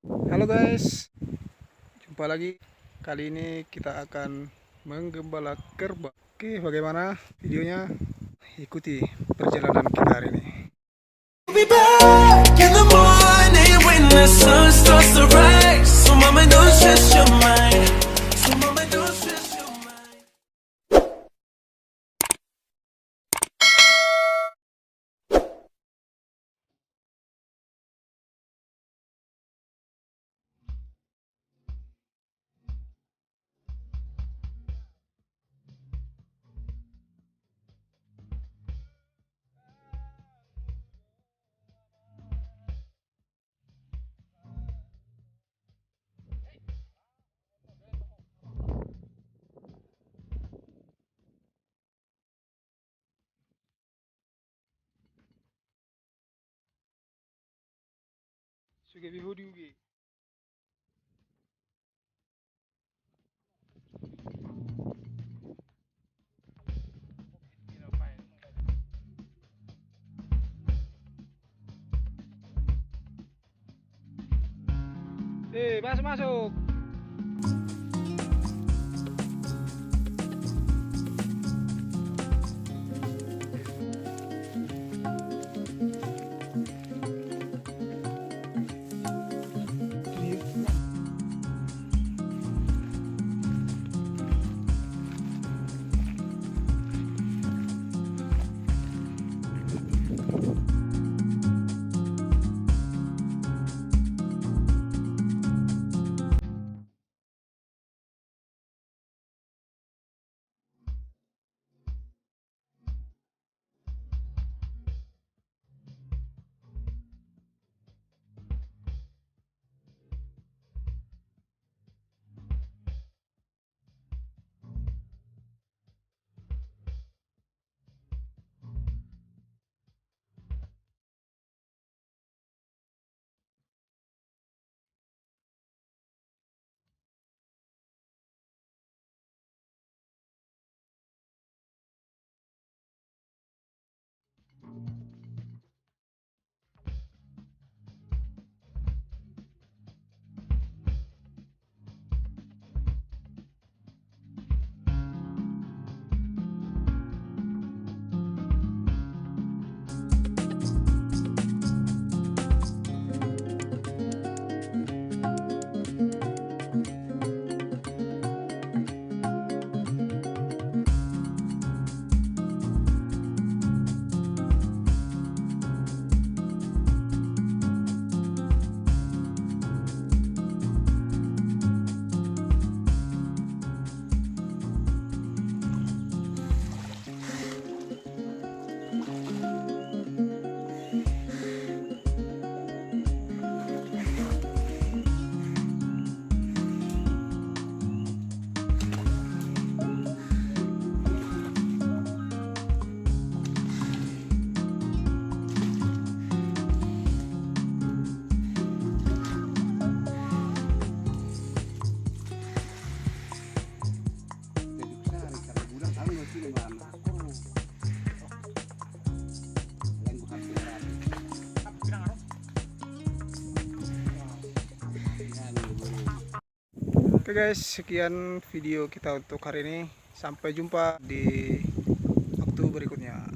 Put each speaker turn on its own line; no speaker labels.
Halo guys, jumpa lagi. Kali ini kita akan menggembala kerbau. Oke, bagaimana videonya? Ikuti perjalanan kita hari ini.
Be back in the morning when the sun starts to rise. So mama, don't stress your mind. So mama, don't stress your mind.
Suge bihudi ugi. Masuk masuk. Oke guys, sekian video kita untuk hari ini. Sampai jumpa di waktu berikutnya.